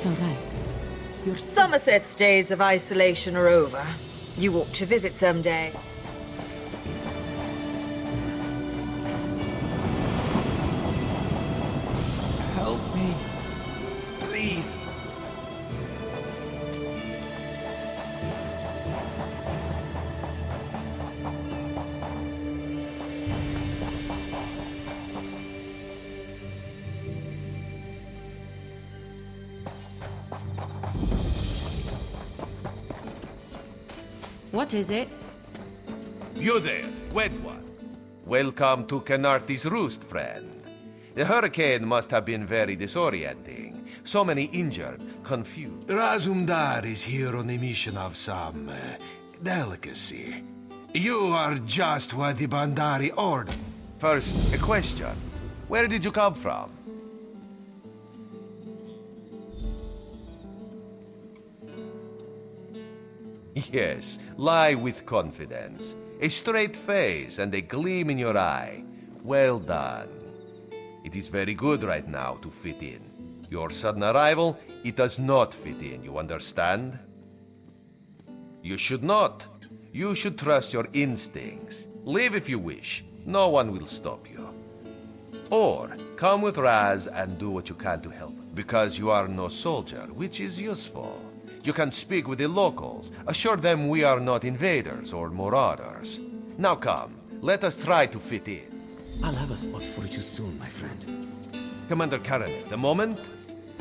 It's all right. You're Somerset's days of isolation are over. You ought to visit someday. Help me. Please. What is it? You there, wet one. Welcome to Canarthi's Roost, friend. The hurricane must have been very disorienting. So many injured, confused. Razumdar is here on a mission of some delicacy. You are just what the Bandari ordered. First, a question. Where did you come from? Yes, lie with confidence. A straight face and a gleam in your eye. Well done. It is very good right now to fit in. Your sudden arrival, it does not fit in, you understand? You should not. You should trust your instincts. Leave if you wish. No one will stop you. Or come with Raz and do what you can to help, because you are no soldier, which is useful. You can speak with the locals, assure them we are not invaders or marauders. Now come, let us try to fit in. I'll have a spot for you soon, my friend. Commander Karanet, a moment.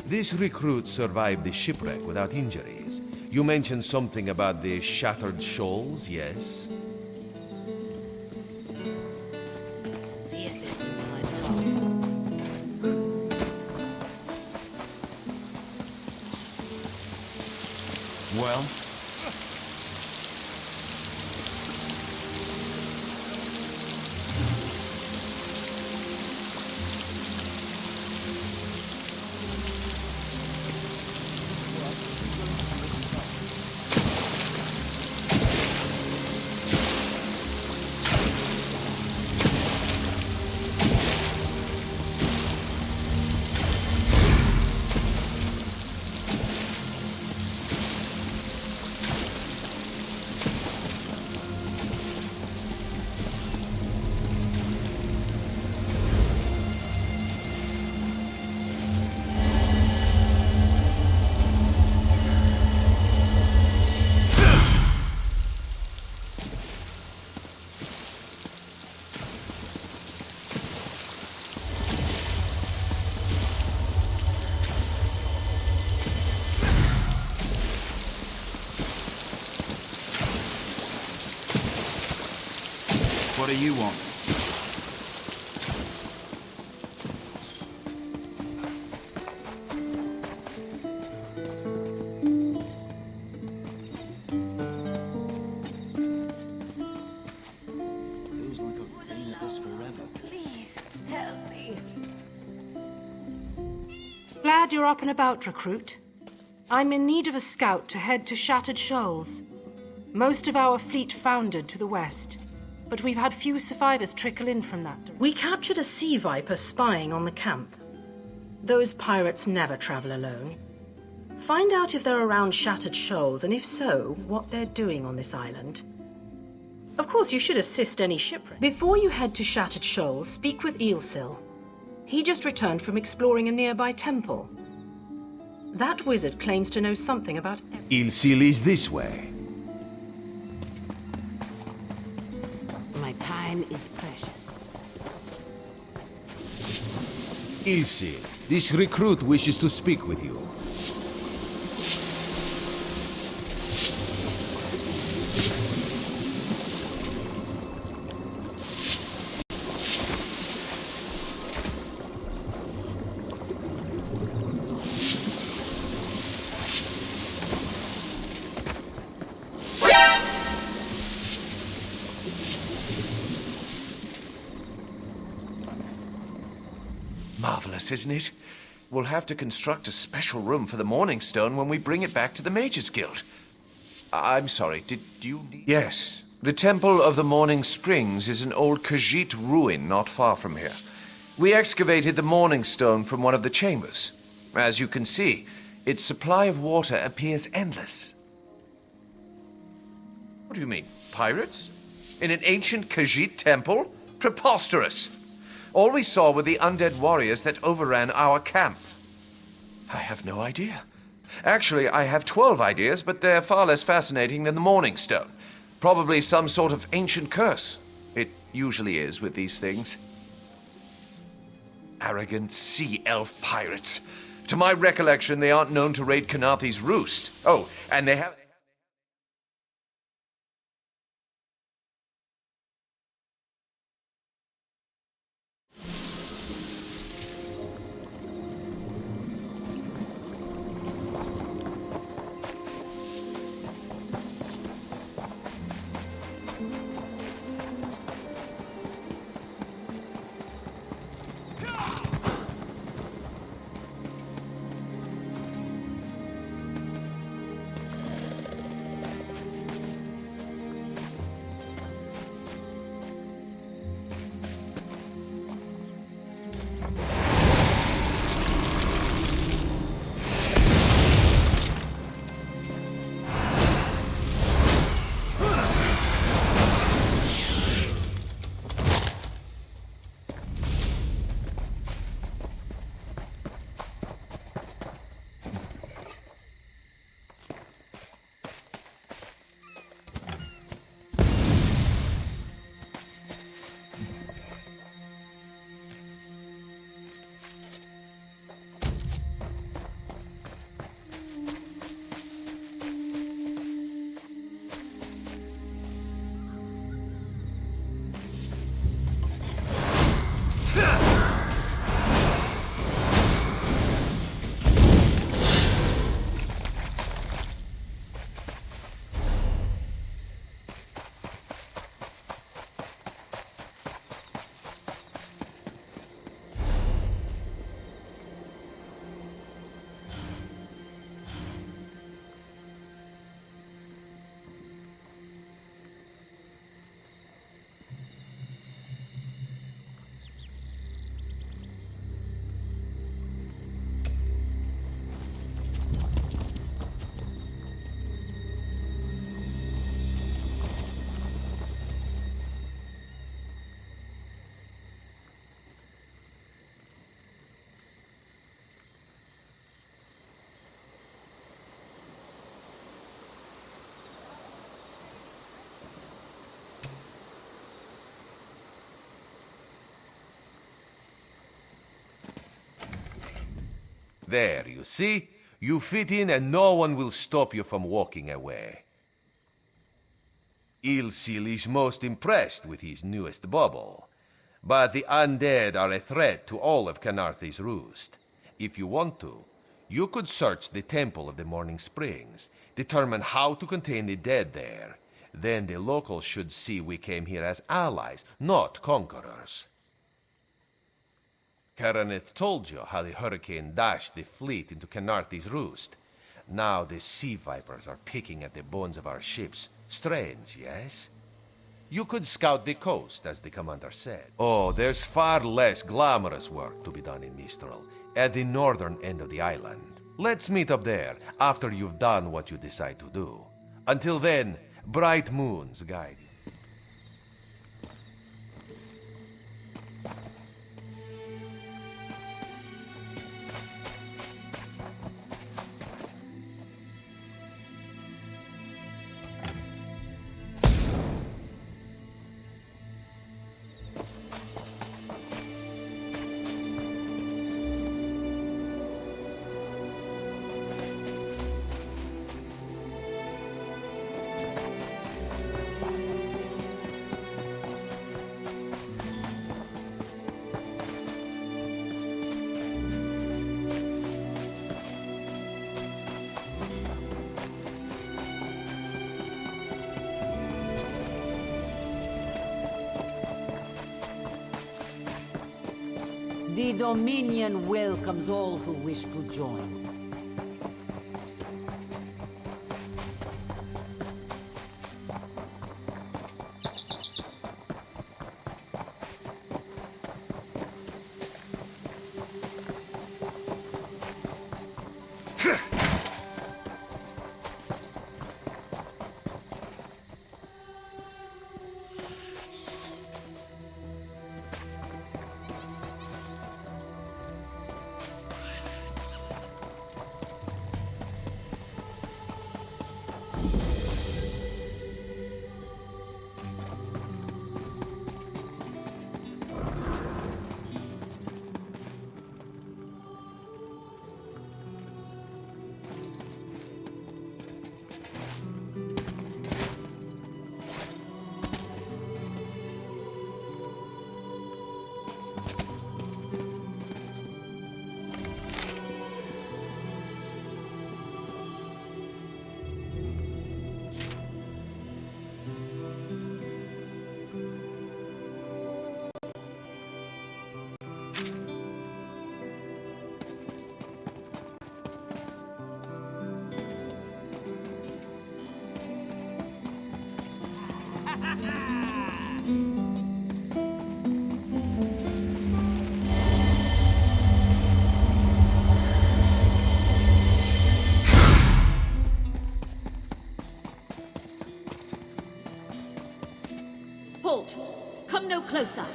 This recruit survived the shipwreck without injuries. You mentioned something about the shattered shoals, yes? Well? What do you want? Feels like I've been at this forever. Please, help me. Glad you're up and about, recruit. I'm in need of a scout to head to Shattered Shoals. Most of our fleet foundered to the west, but we've had few survivors trickle in from that. We captured a sea viper spying on the camp. Those pirates never travel alone. Find out if they're around Shattered Shoals, and if so, what they're doing on this island. Of course, you should assist any shipwreck. Before you head to Shattered Shoals, speak with Eelsil. He just returned from exploring a nearby temple. That wizard claims to know something about... Ilsil is this way. My time is precious. Ilsil, this recruit wishes to speak with you. Marvelous, isn't it? We'll have to construct a special room for the Morning Stone when we bring it back to the Mages Guild. I'm sorry, did you need... Yes. The Temple of the Morning Springs is an old Khajiit ruin not far from here. We excavated the Morning Stone from one of the chambers. As you can see, its supply of water appears endless. What do you mean, pirates? In an ancient Khajiit temple? Preposterous! All we saw were the undead warriors that overran our camp. I have no idea. Actually, I have 12 ideas, but they're far less fascinating than the Morning Stone. Probably some sort of ancient curse. It usually is with these things. Arrogant sea elf pirates. To my recollection, they aren't known to raid Kanathi's roost. Oh, and they have... There, you see? You fit in and no one will stop you from walking away. Ilsil is most impressed with his newest bauble. But the undead are a threat to all of Canarthi's roost. If you want to, you could search the Temple of the Morning Springs, determine how to contain the dead there. Then the locals should see we came here as allies, not conquerors. Karaneth told you how the hurricane dashed the fleet into Canarthi's roost. Now the sea vipers are picking at the bones of our ships. Strange, yes? You could scout the coast, as the commander said. Oh, there's far less glamorous work to be done in Mistral, at the northern end of the island. Let's meet up there, after you've done what you decide to do. Until then, bright moons guide you. The Dominion welcomes all who wish to join. closer.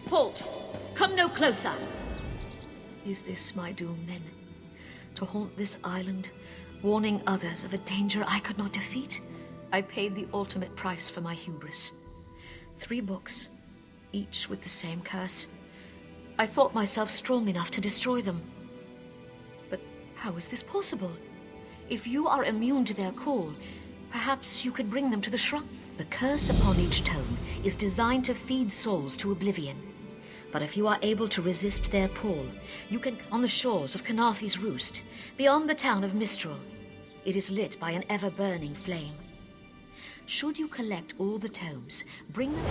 Halt! Come no closer! Is this my doom, then? To haunt this island, warning others of a danger I could not defeat? I paid the ultimate price for my hubris. 3 books, each with the same curse. I thought myself strong enough to destroy them. But how is this possible? If you are immune to their call, perhaps you could bring them to the shrine. The curse upon each tome is designed to feed souls to oblivion. But if you are able to resist their pull, you can on the shores of Canarthi's Roost, beyond the town of Mistral. It is lit by an ever-burning flame. Should you collect all the tomes, bring them...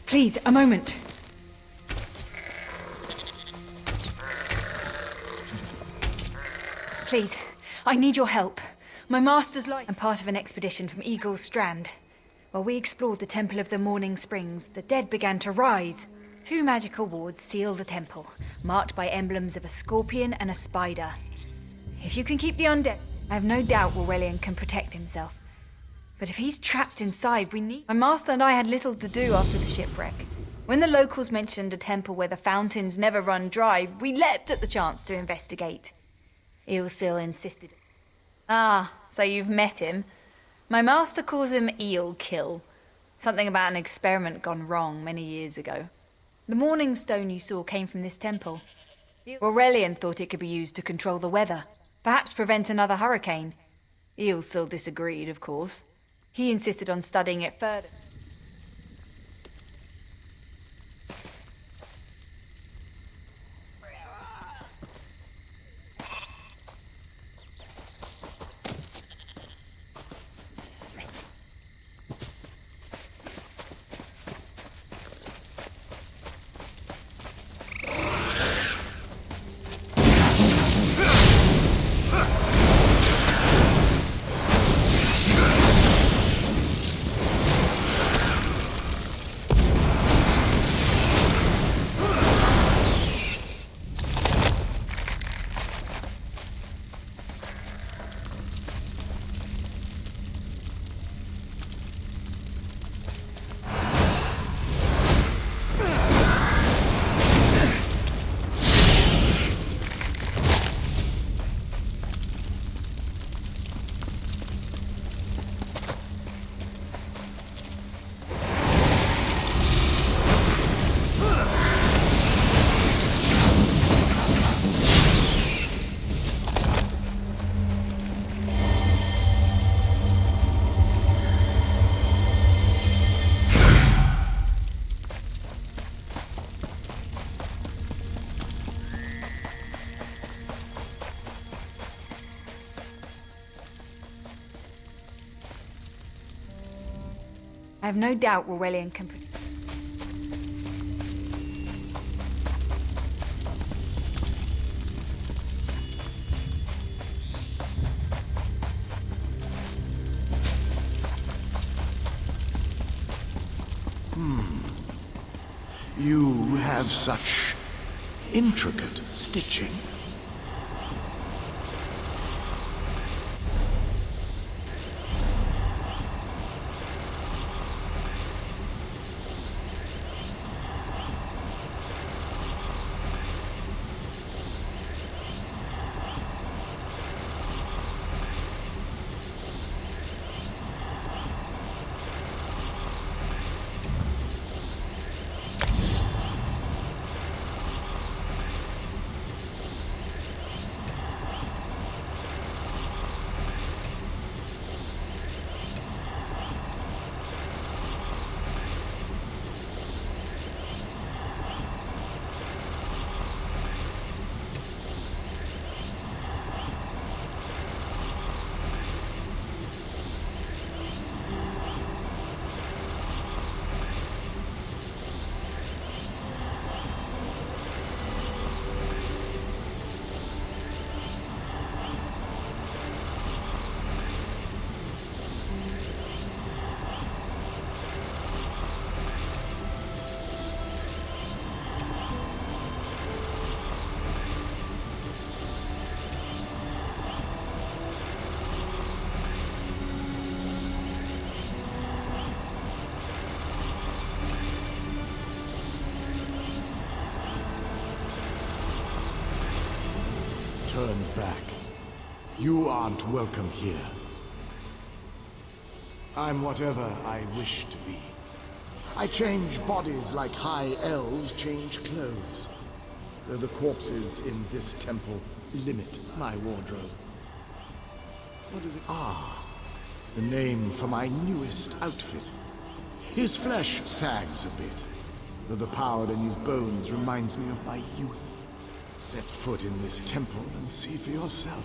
Please, a moment. Please, I need your help. My master's life. I'm part of an expedition from Eagle's Strand. While we explored the Temple of the Morning Springs, the dead began to rise. 2 magical wards seal the temple, marked by emblems of a scorpion and a spider. If you can keep the undead, I have no doubt Aurelian can protect himself. But if he's trapped inside, we need... My master and I had little to do after the shipwreck. When the locals mentioned a temple where the fountains never run dry, we leapt at the chance to investigate. Eelsil insisted. Ah, so you've met him. My master calls him Eel Kill. Something about an experiment gone wrong many years ago. The morning stone you saw came from this temple. Aurelian thought it could be used to control the weather, perhaps prevent another hurricane. Eelsil disagreed, of course. He insisted on studying it further. I have no doubt Rowellian can... You have such intricate stitching. Turn back. You aren't welcome here. I'm whatever I wish to be. I change bodies like high elves change clothes. Though the corpses in this temple limit my wardrobe. What is it? Ah, the name for my newest outfit. His flesh sags a bit, though the power in his bones reminds me of my youth. Set foot in this temple and see for yourself.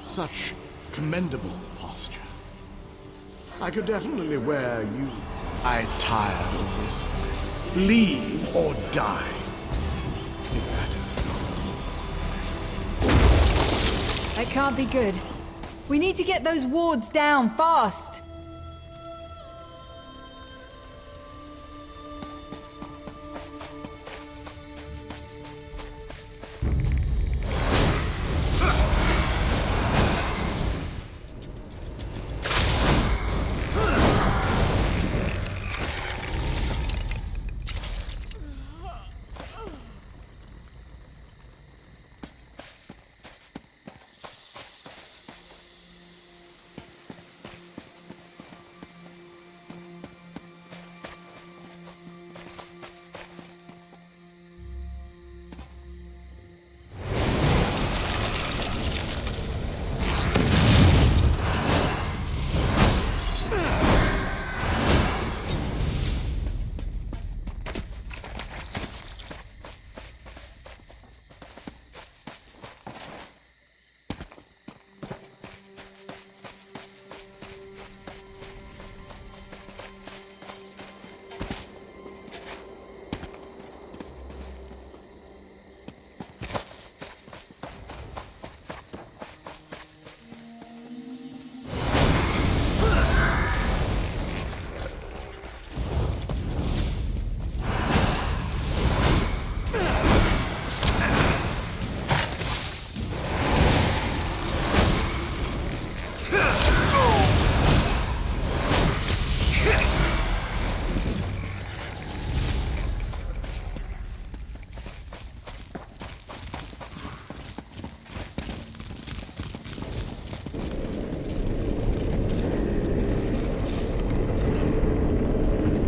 Such commendable posture. I could definitely wear you. I'm tired of this. Leave or die. It matters not. That can't be good. We need to get those wards down fast.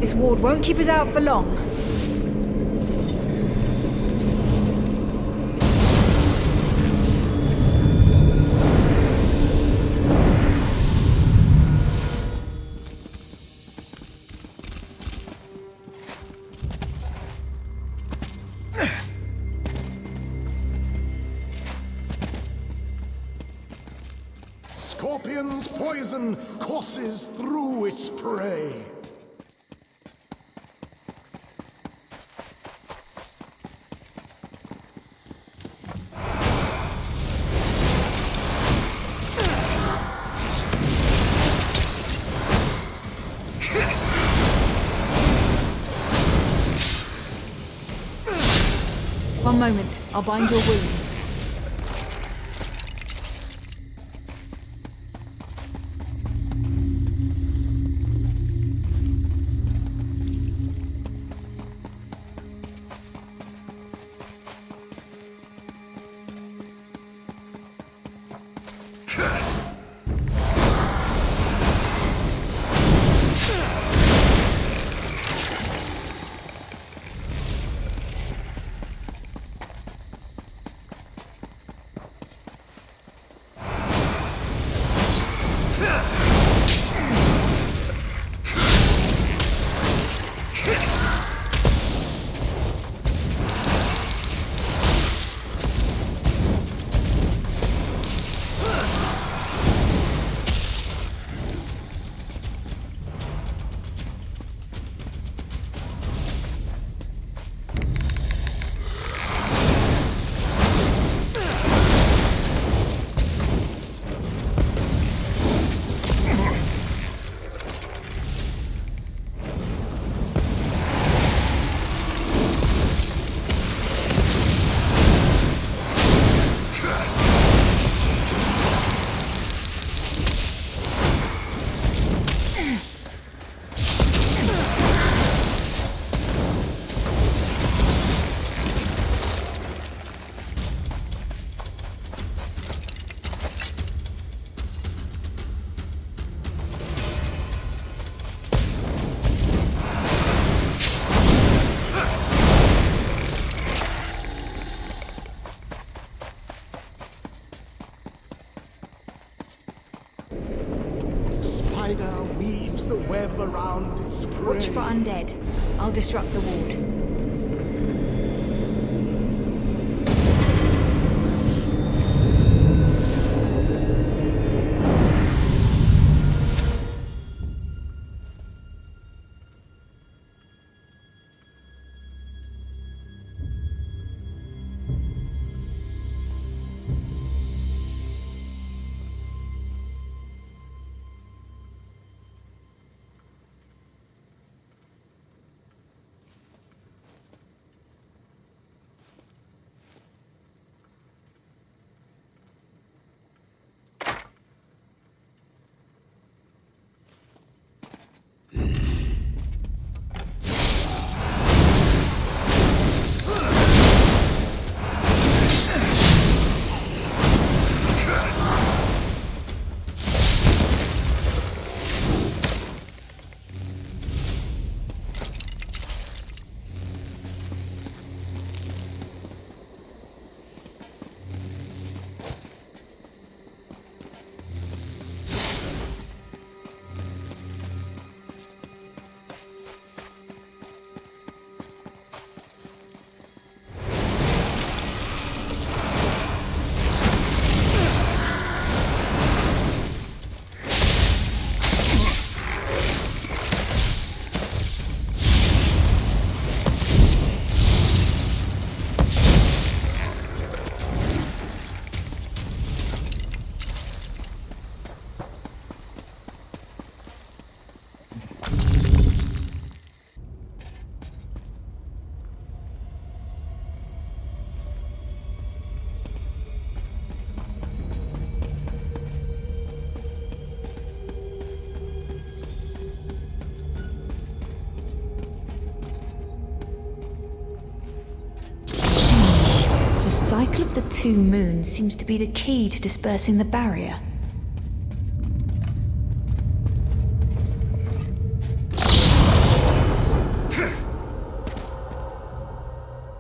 This ward won't keep us out for long. Scorpion's poison courses through its prey. One moment, I'll bind your wounds. Spider weaves the web around its prey. Watch for undead. I'll disrupt the ward. The cycle of the two moons seems to be the key to dispersing the barrier.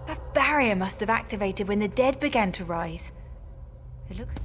That barrier must have activated when the dead began to rise. It looks...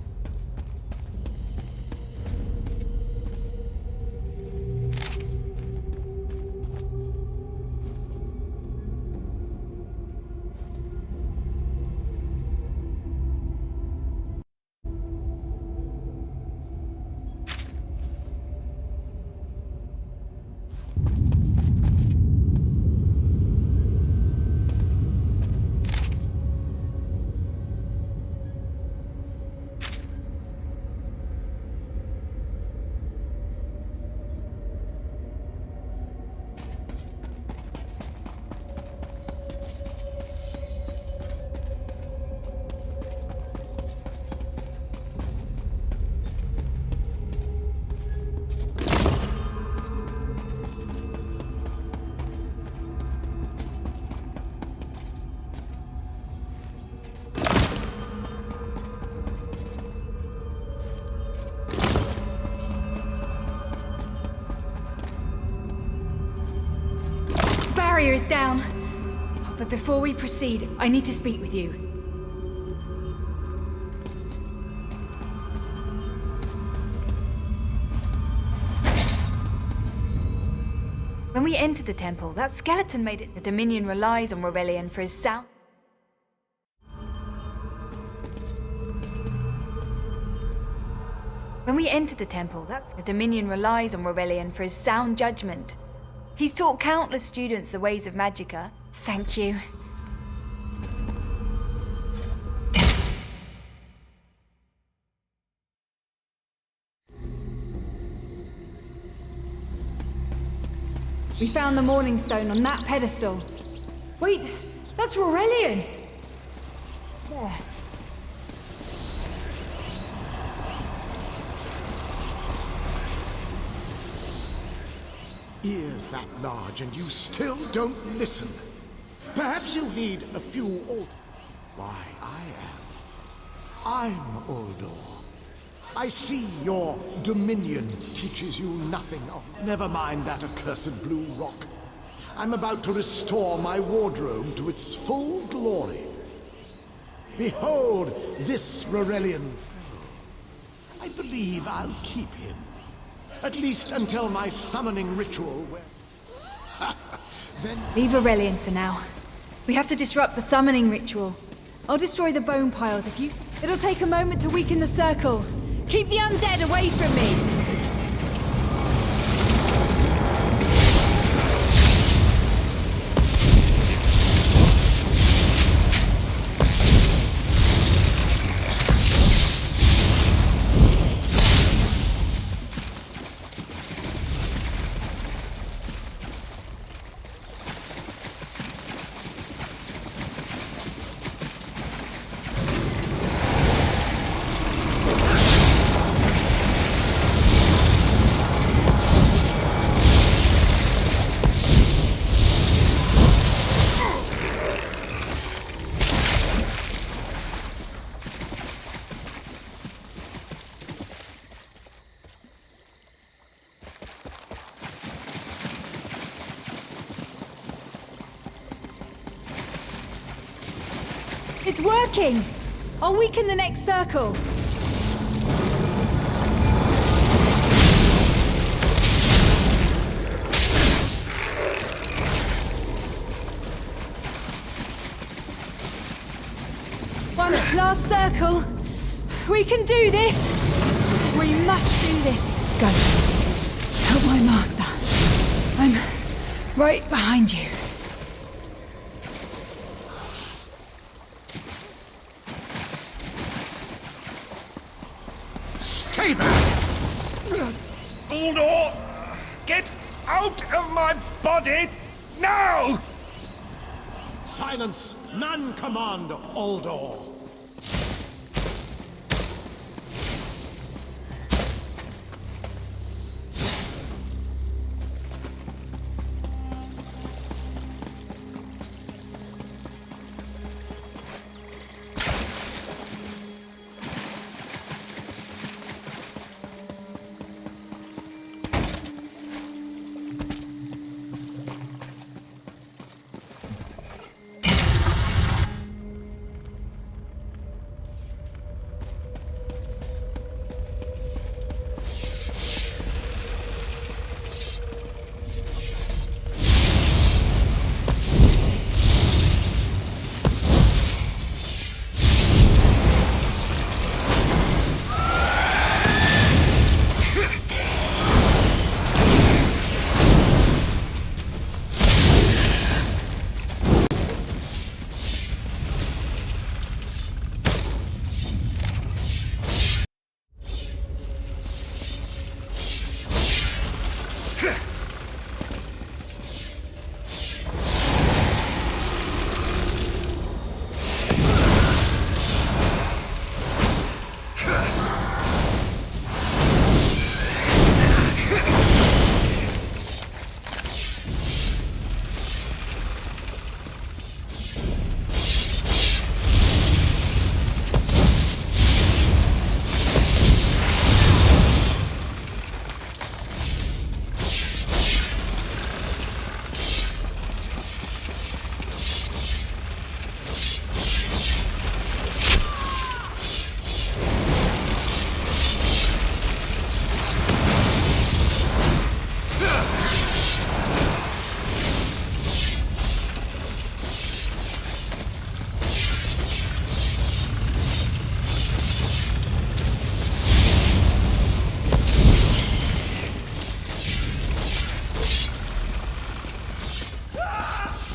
barrier is down. But before we proceed, I need to speak with you. When we entered the temple, that skeleton made it. The Dominion relies on Aurelian for his sound. When we entered the temple, the Dominion relies on Aurelian for his sound judgment. He's taught countless students the ways of Magicka. Thank you. We found the Morning Stone on that pedestal. Wait, that's Aurelian! There. Ears that large and you still don't listen. Perhaps you need a few old... Why, I'm Uldor. I see your Dominion teaches you nothing of... Never mind that accursed blue rock. I'm about to restore my wardrobe to its full glory. Behold this Aurelian. I believe I'll keep him. At least until my summoning ritual where... Then... Leave Aurelian for now. We have to disrupt the summoning ritual. I'll destroy the bone piles if you... It'll take a moment to weaken the circle. Keep the undead away from me! It's working! I'll weaken the next circle. One last circle. We can do this! We must do this. Go. Help my master. I'm right behind you. Stay back! Uldor! Get out of my body now! Silence! None command Uldor!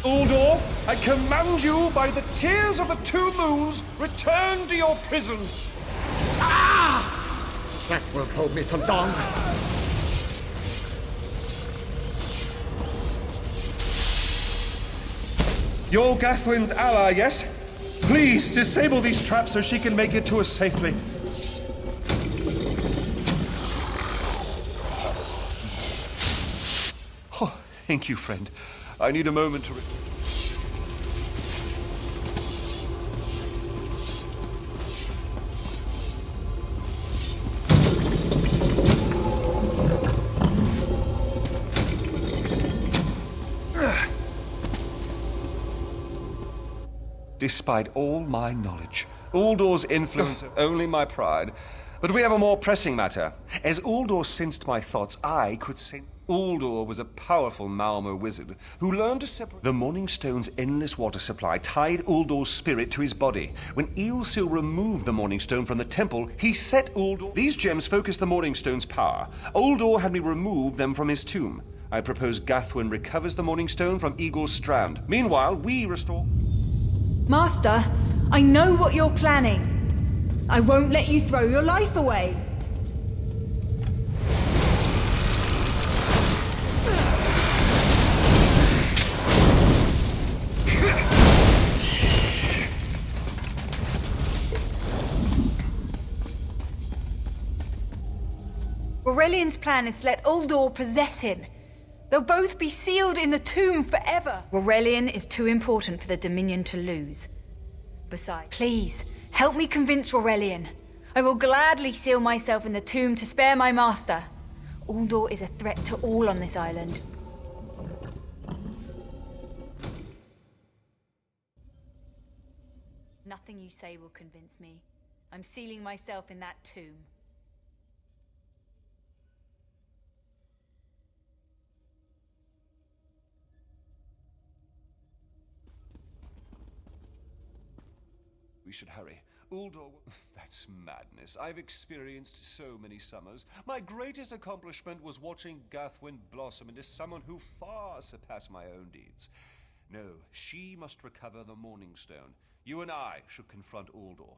Uldor, I command you by the tears of the two moons, return to your prison. That won't hold me for long. You're Gathwin's ally, yes? Please, disable these traps so she can make it to us safely. Oh, thank you, friend. I need a moment to... Despite all my knowledge, Uldor's influence only my pride. But we have a more pressing matter. As Uldor sensed my thoughts, I could sense... Uldor was a powerful Malmo wizard who learned to separate... The Morning Stone's endless water supply tied Uldor's spirit to his body. When Eilsil removed the Morning Stone from the temple, he set Uldor... These gems focused the Morning Stone's power. Uldor had me remove them from his tomb. I propose Gathwin recovers the Morning Stone from Eagle's Strand. Meanwhile, we restore... Master, I know what you're planning. I won't let you throw your life away. Aurelian's plan is to let Uldor possess him. They'll both be sealed in the tomb forever. Aurelian is too important for the Dominion to lose. Besides, please, help me convince Aurelian. I will gladly seal myself in the tomb to spare my master. Uldor is a threat to all on this island. Nothing you say will convince me. I'm sealing myself in that tomb. We should hurry. Uldor... That's madness. I've experienced so many summers. My greatest accomplishment was watching Gathwin blossom into someone who far surpassed my own deeds. No, she must recover the Morning Stone. You and I should confront Uldor.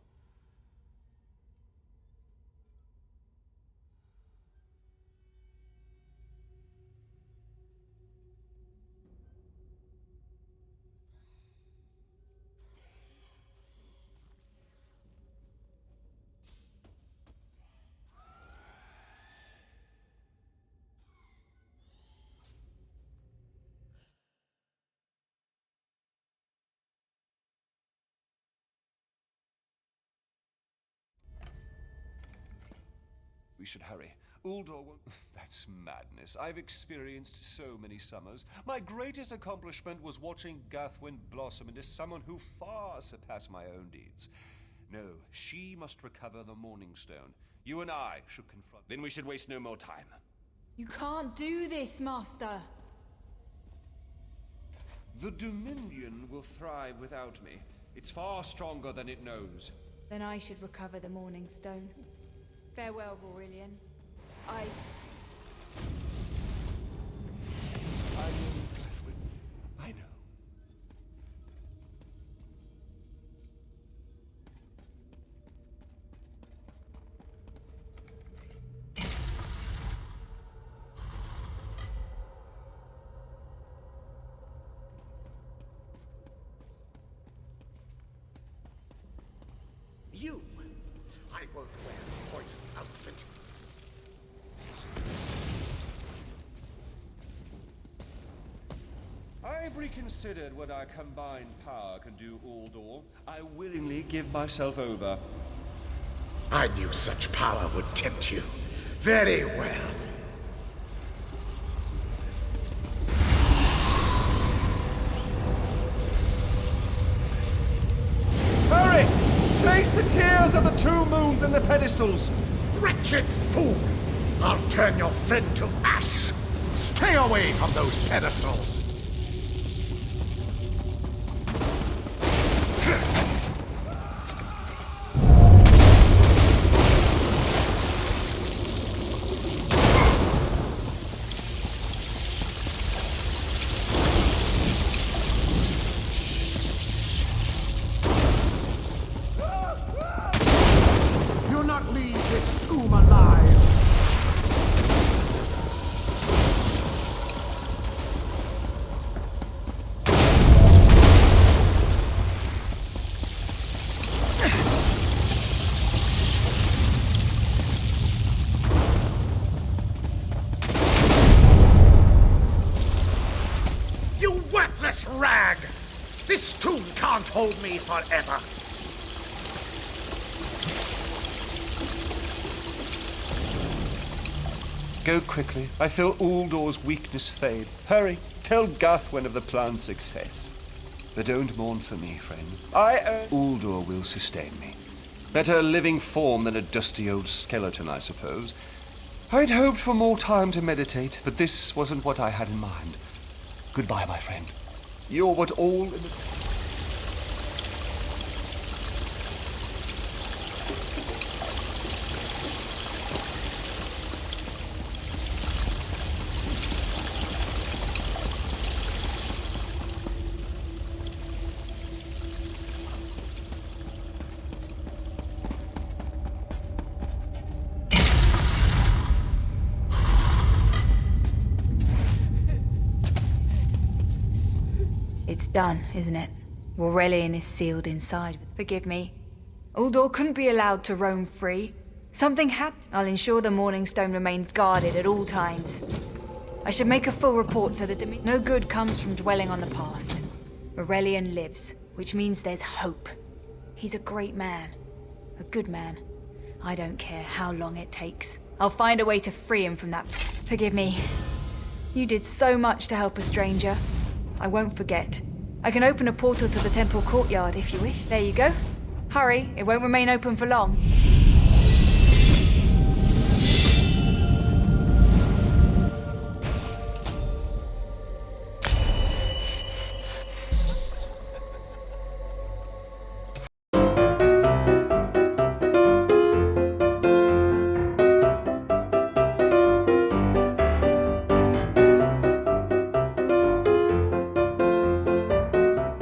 We should hurry. Uldor will... That's madness. I've experienced so many summers. My greatest accomplishment was watching Gathwin blossom into someone who far surpassed my own deeds. No, she must recover the Morning Stone. You and I should confront... Then we should waste no more time. You can't do this, Master. The Dominion will thrive without me. It's far stronger than it knows. Then I should recover the Morning Stone. Farewell, Aurelian. I know, Gathwin. I know. You! I won't wear a poison outfit. I've reconsidered what our combined power can do, Uldor. I willingly give myself over. I knew such power would tempt you. Very well. Hurry! Place the tears of the two moons in the pedestals! Wretched fool! I'll turn your friend to ash! Stay away from those pedestals! useless rag! This tomb can't hold me forever. Go quickly. I feel Uldor's weakness fade. Hurry, tell Gathwen of the plan's success. But don't mourn for me, friend. Uldor will sustain me. Better a living form than a dusty old skeleton, I suppose. I'd hoped for more time to meditate, but this wasn't what I had in mind. Goodbye, my friend. You're what all in the... It's done, isn't it? Aurelian is sealed inside. Forgive me. Uldor couldn't be allowed to roam free. Something had... I'll ensure the Morning Stone remains guarded at all times. I should make a full report so that no good comes from dwelling on the past. Aurelian lives, which means there's hope. He's a great man. A good man. I don't care how long it takes. I'll find a way to free him from that... Forgive me. You did so much to help a stranger. I won't forget. I can open a portal to the temple courtyard if you wish. There you go. Hurry, it won't remain open for long.